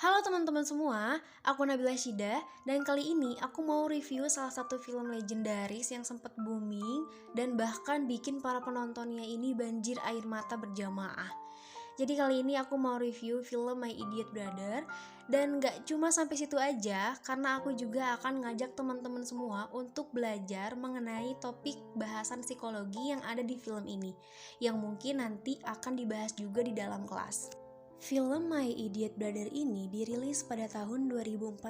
Halo teman-teman semua, aku Nabila Shida dan kali ini aku mau review salah satu film legendaris yang sempat booming dan bahkan bikin para penontonnya ini banjir air mata berjamaah. Jadi kali ini aku mau review film My Idiot Brother dan gak cuma sampai situ aja karena aku juga akan ngajak teman-teman semua untuk belajar mengenai topik bahasan psikologi yang ada di film ini yang mungkin nanti akan dibahas juga di dalam kelas. Film My Idiot Brother ini dirilis pada tahun 2014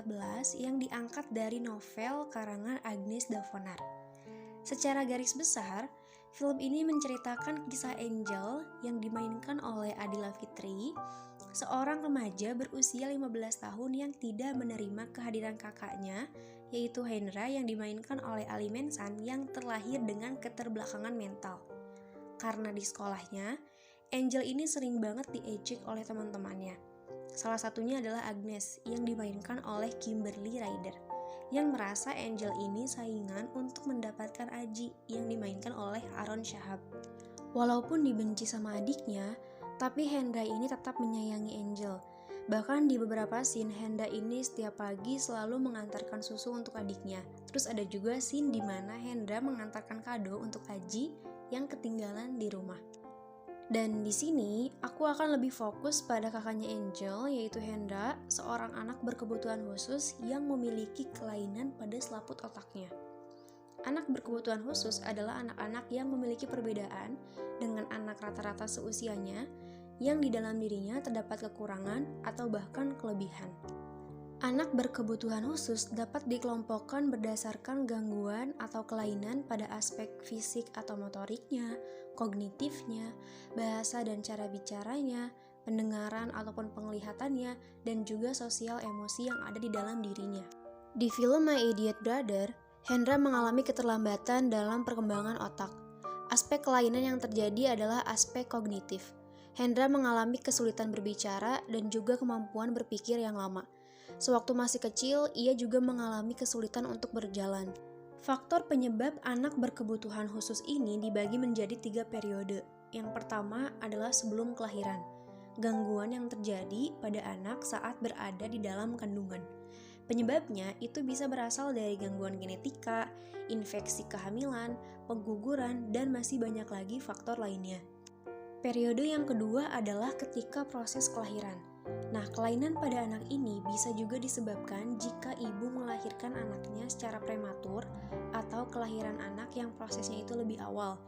yang diangkat dari novel karangan Agnes Davonar. Secara garis besar, film ini menceritakan kisah Angel yang dimainkan oleh Adila Fitri, seorang remaja berusia 15 tahun yang tidak menerima kehadiran kakaknya, yaitu Hendra yang dimainkan oleh Ali Mensan yang terlahir dengan keterbelakangan mental. Karena di sekolahnya, Angel ini sering banget diejek oleh teman-temannya. Salah satunya adalah Agnes yang dimainkan oleh Kimberly Ryder yang merasa Angel ini saingan untuk mendapatkan Aji yang dimainkan oleh Aaron Shahab. Walaupun dibenci sama adiknya, tapi Hendra ini tetap menyayangi Angel. Bahkan di beberapa scene Hendra ini setiap pagi selalu mengantarkan susu untuk adiknya. Terus ada juga scene di mana Hendra mengantarkan kado untuk Aji yang ketinggalan di rumah. Dan di sini aku akan lebih fokus pada kakaknya Angel, yaitu Hendra, seorang anak berkebutuhan khusus yang memiliki kelainan pada selaput otaknya. Anak berkebutuhan khusus adalah anak-anak yang memiliki perbedaan dengan anak rata-rata seusianya yang di dalam dirinya terdapat kekurangan atau bahkan kelebihan. Anak berkebutuhan khusus dapat dikelompokkan berdasarkan gangguan atau kelainan pada aspek fisik atau motoriknya, kognitifnya, bahasa dan cara bicaranya, pendengaran ataupun penglihatannya, dan juga sosial emosi yang ada di dalam dirinya. Di film My Idiot Brother, Hendra mengalami keterlambatan dalam perkembangan otak. Aspek kelainan yang terjadi adalah aspek kognitif. Hendra mengalami kesulitan berbicara dan juga kemampuan berpikir yang lama. Sewaktu masih kecil, ia juga mengalami kesulitan untuk berjalan. Faktor penyebab anak berkebutuhan khusus ini dibagi menjadi 3 periode. Yang pertama adalah sebelum kelahiran. Gangguan yang terjadi pada anak saat berada di dalam kandungan. Penyebabnya itu bisa berasal dari gangguan genetika, infeksi kehamilan, pengguguran, dan masih banyak lagi faktor lainnya. Periode yang kedua adalah ketika proses kelahiran. Nah, kelainan pada anak ini bisa juga disebabkan jika ibu melahirkan anaknya secara prematur atau kelahiran anak yang prosesnya itu lebih awal.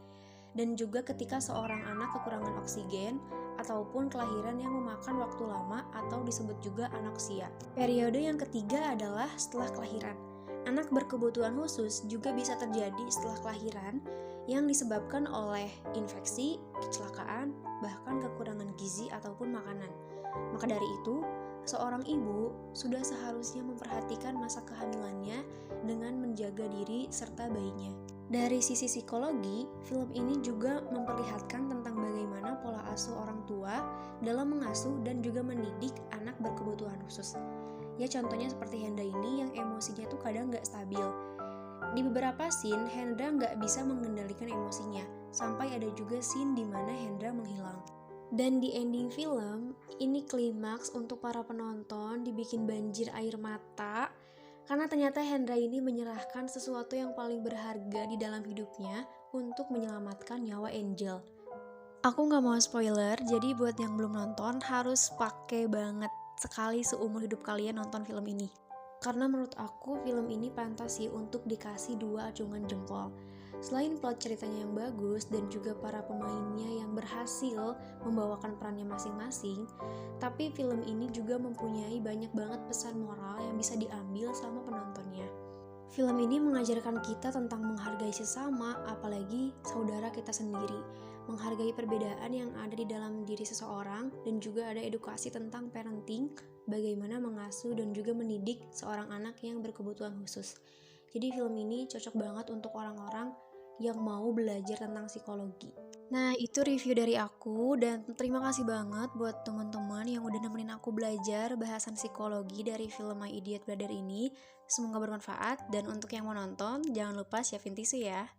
Dan juga ketika seorang anak kekurangan oksigen ataupun kelahiran yang memakan waktu lama atau disebut juga anoksia. Periode yang ketiga adalah setelah kelahiran. Anak berkebutuhan khusus juga bisa terjadi setelah kelahiran yang disebabkan oleh infeksi, kecelakaan, bahkan kekurangan gizi ataupun makanan. Maka dari itu, seorang ibu sudah seharusnya memperhatikan masa kehamilannya dengan menjaga diri serta bayinya. Dari sisi psikologi, film ini juga memperlihatkan tentang bagaimana pola asuh orang tua dalam mengasuh dan juga mendidik anak berkebutuhan khusus. Ya contohnya seperti Hendra ini yang emosinya tuh kadang gak stabil. Di beberapa scene, Hendra gak bisa mengendalikan emosinya, sampai ada juga scene di mana Hendra menghilang. Dan di ending film, ini klimaks untuk para penonton dibikin banjir air mata, karena ternyata Hendra ini menyerahkan sesuatu yang paling berharga di dalam hidupnya untuk menyelamatkan nyawa Angel. Aku gak mau spoiler, jadi buat yang belum nonton harus pakai banget sekali seumur hidup kalian nonton film ini. Karena menurut aku film ini pantas sih untuk dikasih 2 acungan jempol. Selain plot ceritanya yang bagus dan juga para pemainnya yang berhasil membawakan perannya masing-masing, tapi film ini juga mempunyai banyak banget pesan moral yang bisa diambil sama penontonnya. Film ini mengajarkan kita tentang menghargai sesama, apalagi saudara kita sendiri, menghargai perbedaan yang ada di dalam diri seseorang, dan juga ada edukasi tentang parenting, bagaimana mengasuh dan juga mendidik seorang anak yang berkebutuhan khusus. Jadi film ini cocok banget untuk orang-orang yang mau belajar tentang psikologi. Nah, itu review dari aku dan terima kasih banget buat teman-teman yang udah nemenin aku belajar bahasan psikologi dari film My Idiot Brother ini. Semoga bermanfaat dan untuk yang mau nonton, jangan lupa siapin tisu ya.